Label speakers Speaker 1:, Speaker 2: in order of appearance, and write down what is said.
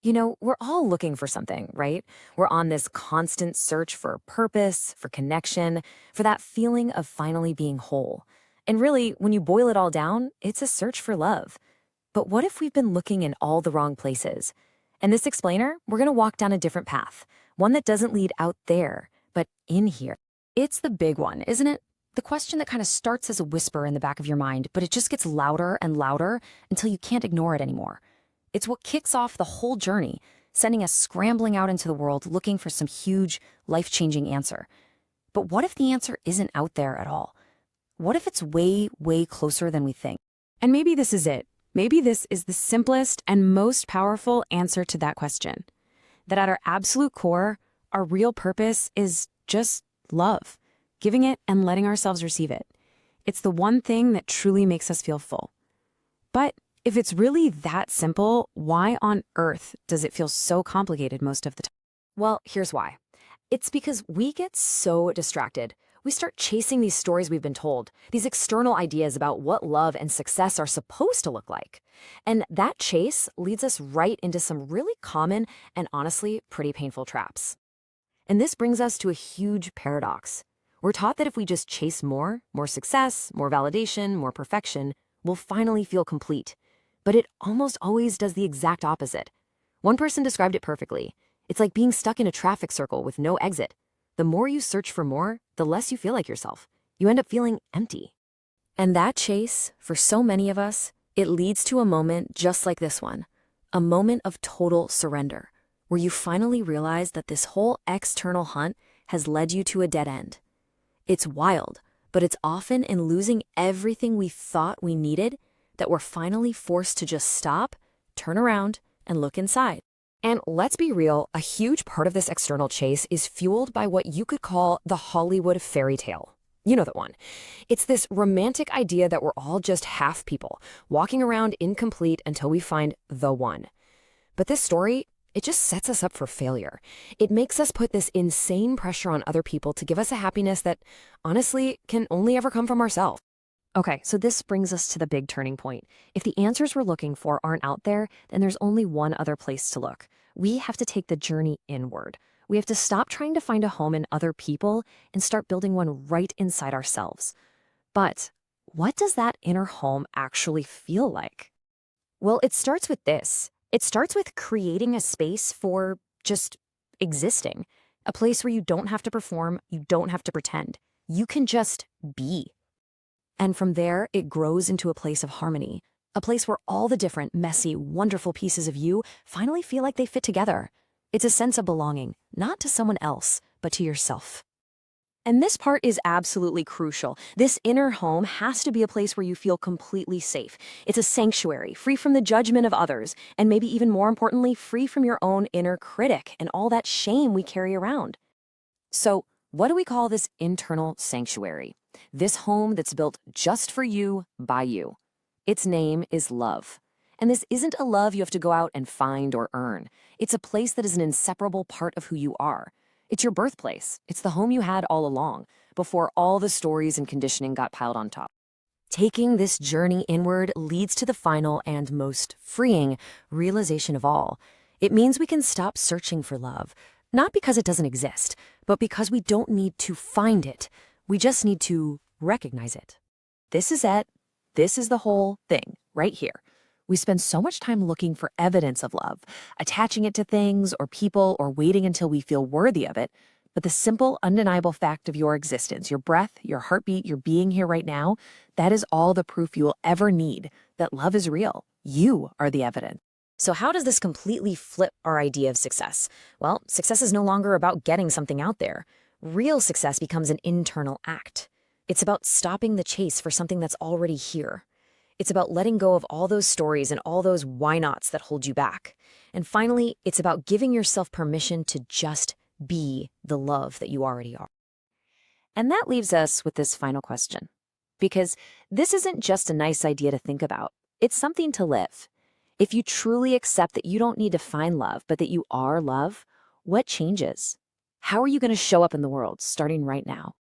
Speaker 1: We're all looking for something, right? We're on this constant search for purpose, for connection, for that feeling of finally being whole. And really, when you boil it all down, it's a search for love. But what if we've been looking in all the wrong places? In this explainer, we're going to walk down a different path, one that doesn't lead out there, but in here. It's the big one, isn't it? The question that kind of starts as a whisper in the back of your mind, but it just gets louder and louder until you can't ignore it anymore. It's what kicks off the whole journey, sending us scrambling out into the world looking for some huge, life-changing answer. But what if the answer isn't out there at all? What if it's way, way closer than we think?
Speaker 2: And maybe this is it. Maybe this is the simplest and most powerful answer to that question. That at our absolute core, our real purpose is just love, giving it and letting ourselves receive it. It's the one thing that truly makes us feel full. But if it's really that simple, why on earth does it feel so complicated most of the time?
Speaker 1: Well, here's why. It's because we get so distracted. We start chasing these stories we've been told, these external ideas about what love and success are supposed to look like. And that chase leads us right into some really common and honestly pretty painful traps. And this brings us to a huge paradox. We're taught that if we just chase more success, more validation, more perfection, we'll finally feel complete. But it almost always does the exact opposite. One person described it perfectly. It's like being stuck in a traffic circle with no exit. The more you search for more, the less you feel like yourself. You end up feeling empty. And that chase, for so many of us, it leads to a moment just like this one. A moment of total surrender, where you finally realize that this whole external hunt has led you to a dead end. It's wild, but it's often in losing everything we thought we needed that we're finally forced to just stop, turn around, and look inside. And let's be real, a huge part of this external chase is fueled by what you could call the Hollywood fairy tale. You know the one. It's this romantic idea that we're all just half people, walking around incomplete until we find the one. But this story, it just sets us up for failure. It makes us put this insane pressure on other people to give us a happiness that, honestly, can only ever come from ourselves. Okay, so this brings us to the big turning point. If the answers we're looking for aren't out there, then there's only one other place to look. We have to take the journey inward. We have to stop trying to find a home in other people and start building one right inside ourselves. But what does that inner home actually feel like? Well, it starts with this. It starts with creating a space for just existing. A place where you don't have to perform, you don't have to pretend. You can just be. And from there, it grows into a place of harmony, a place where all the different, messy, wonderful pieces of you finally feel like they fit together. It's a sense of belonging, not to someone else, but to yourself. And this part is absolutely crucial. This inner home has to be a place where you feel completely safe. It's a sanctuary, free from the judgment of others, and maybe even more importantly, free from your own inner critic and all that shame we carry around. So, what do we call this internal sanctuary? This home that's built just for you, by you. Its name is love. And this isn't a love you have to go out and find or earn. It's a place that is an inseparable part of who you are. It's your birthplace. It's the home you had all along, before all the stories and conditioning got piled on top. Taking this journey inward leads to the final and most freeing realization of all. It means we can stop searching for love, not because it doesn't exist, but because we don't need to find it. We just need to recognize it. This is it. This is the whole thing right here. We spend so much time looking for evidence of love, attaching it to things or people or waiting until we feel worthy of it. But the simple, undeniable fact of your existence, your breath, your heartbeat, your being here right now, that is all the proof you will ever need that love is real. You are the evidence. So how does this completely flip our idea of success? Well, success is no longer about getting something out there. Real success becomes an internal act. It's about stopping the chase for something that's already here. It's about letting go of all those stories and all those why nots that hold you back. And finally, it's about giving yourself permission to just be the love that you already are. And that leaves us with this final question. Because this isn't just a nice idea to think about. It's something to live. If you truly accept that you don't need to find love, but that you are love, what changes? How are you going to show up in the world starting right now?